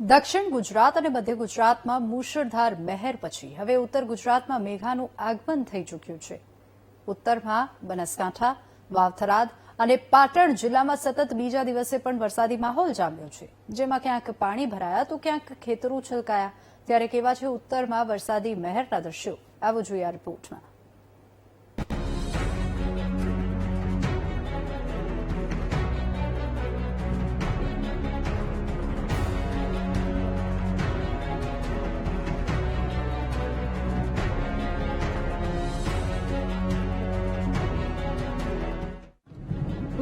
દક્ષિણ ગુજરાત અને મધ્ય ગુજરાતમાં મુશળધાર મહેર પછી હવે ઉત્તર ગુજરાતમાં મેઘાનું આગમન થઈ ચૂક્યું છે। ઉત્તરમાં બનાસકાંઠા, વાવથરાદ અને પાટણ જિલ્લામાં સતત બીજા દિવસે પણ વરસાદી માહોલ જામ્યો છે, જેમાં ક્યાંક પાણી ભરાયા તો ક્યાંક ખેતરો છલકાયા। ત્યારે કેવા છે ઉત્તરમાં વરસાદી મહેરના દ્રશ્યો, આવો જોઈએ આ રિપોર્ટમાં।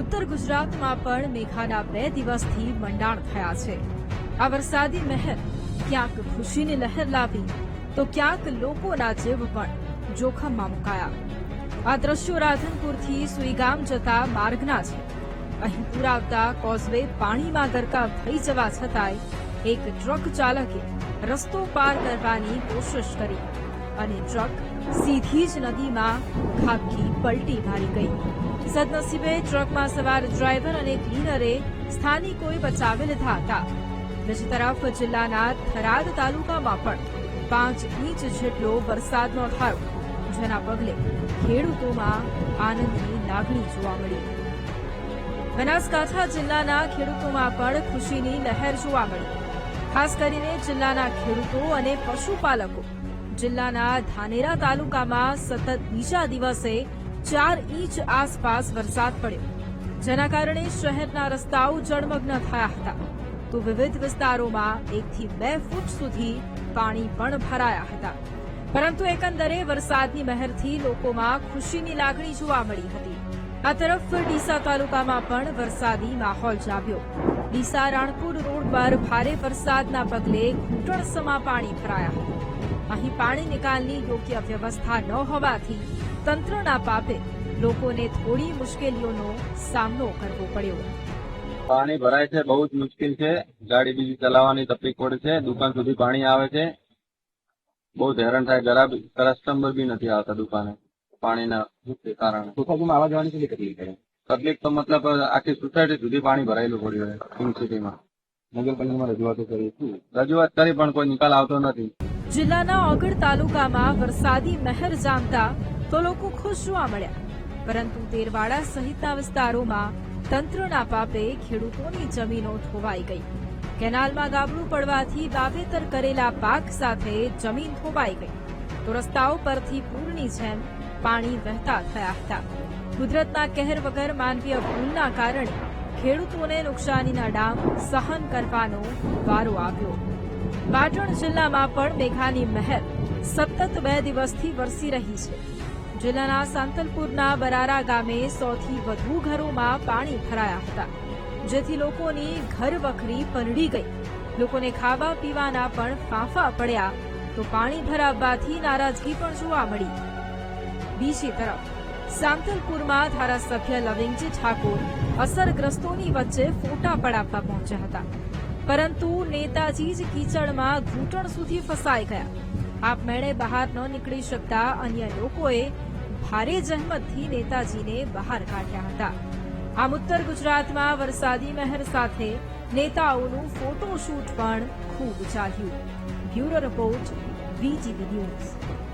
ઉત્તર ગુજરાતમાં પણ મેઘાના 2 દિવસથી મંડાણ થયા છે। આ વરસાદી મહેર ક્યાંક ખુશીની લહેર લાવી તો ક્યાંક લોકોના જીવ પણ જોખમમાં મુકાયા। આ દ્રશ્યો રાધનપુરથી સુઈગામ જતા માર્ગના છે। અહીં પૂર આવતા કોઝવે પાણીમાં ગરકાવ થઈ જવા છતાંય એક ટ્રક ચાલકે રસ્તો પાર કરવાની કોશિશ કરી અને ટ્રક સીધી જ નદીમાં ખાબકી પલટી મારી ગઈ। સદનસીબે ટ્રકમાં સવાર ડ્રાઈવર અને ક્લીનરે સ્થાનિકોએ બચાવી લીધા હતા। બીજી તરફ જિલ્લાના થરાદ તાલુકામાં પણ 5 ઇંચ જેટલો વરસાદ નોંધાયો, જેના પગલે ખેડૂતોમાં આનંદની લાગણી જોવા મળી। બનાસકાંઠા જિલ્લાના ખેડૂતોમાં પણ ખુશીની લહેર જોવા મળી। ખાસ કરીને જિલ્લાના ખેડૂતો અને પશુપાલકો જિલ્લાના ધાનેરા તાલુકામાં સતત બીજા દિવસે 4 ઇંચ આસપાસ વરસાદ પડ્યો, જેના કારણે શહેરના રસ્તાઓ જળમગ્ન થયા હતા, તો વિવિધ વિસ્તારોમાં 1 થી 2 ફૂટ સુધી પાણી પણ ભરાયા હતા। પરંતુ એકંદરે વરસાદની મહેરથી લોકોમાં ખુશીની લાગણી જોવા મળી હતી। આ તરફ ડીસા તાલુકામાં પણ વરસાદી માહોલ જામ્યો। ડીસા રાણપુર રોડ પર ભારે વરસાદના પગલે ઘૂંટણસમા પાણી ભરાયા હતા। અહીં પાણી નિકાલની યોગ્ય વ્યવસ્થા ન હોવાથી તંત્રના પાપે લોકોને થોડી મુશ્કેલીઓનો સામનો કરવો પડ્યો। પાણી ભરાય છે, બહુ જ મુશ્કેલ છે। ગાડી બીજી ચલાવવાની તકલીફ પડે છે, દુકાન સુધી પાણી આવે છે, બહુ હેરાન થાય। ગ્રાહક કસ્ટમર બી નથી આવતા દુકાને પાણીના કારણે। સોસાયટીમાં આવવા જવાની કેટલી તકલીફ પડે? તકલીફ તો મતલબ આખી સોસાયટી સુધી પાણી ભરાયેલું પડ્યું છે પિંક સિટીમાં। નગરપાલિકામાં રજૂઆતો કરી પણ કોઈ નિકાલ આવતો નથી। જિલ્લાના ઓગળ તાલુકામાં વરસાદી મહેર જામતા તો લોકો ખુશ જોવા મળ્યા, પરંતુ તેરવાડા સહિતના વિસ્તારોમાં તંત્રના પાપે ખેડૂતોની જમીનો ધોવાઈ ગઈ। કેનાલમાં ગાબડું પડવાથી વાવેતર કરેલા પાક સાથે જમીન ધોવાઈ ગઈ, તો રસ્તાઓ પરથી પૂરની જેમ પાણી વહેતા થયા હતા। કુદરતના કહેર વગર માનવીય ભૂલના કારણે ખેડૂતોને નુકસાનીના ડામ સહન કરવાનો વારો આવ્યો। પાટણ જિલ્લામાં પણ મેઘાની મહેર સતત 2 દિવસથી વરસી રહી છે। જિલ્લાના સાંતલપુરના બરારા ગામે 100 થી વધુ ઘરોમાં પાણી ભરાયા હતા, જેથી લોકોની ઘરવખરી પલળી ગઈ। લોકોને ખાવા પીવાના પણ ફાંફા પડ્યા, તો પાણી ભરાવવાથી નારાજગી પણ જોવા મળી। બીજી તરફ સાંતલપુરમાં ધારાસભ્ય લવિંગજી ઠાકોર અસરગ્રસ્તોની વચ્ચે ફોટા પડાવવા પહોંચ્યા હતા, પરંતુ નેતાજી જ કીચડમાં ઘૂંટણ સુધી ફસાઈ ગયા। આપમેળે બહાર ન નીકળી શકતા અન્ય લોકોએ ભારે જહેમતથી નેતાજીને બહાર કાઢ્યા હતા। આમ ઉત્તર ગુજરાતમાં વરસાદી મહેર સાથે નેતાઓનું ફોટોશૂટ પણ ખૂબ ચાલ્યું। Bureau report, VTV news.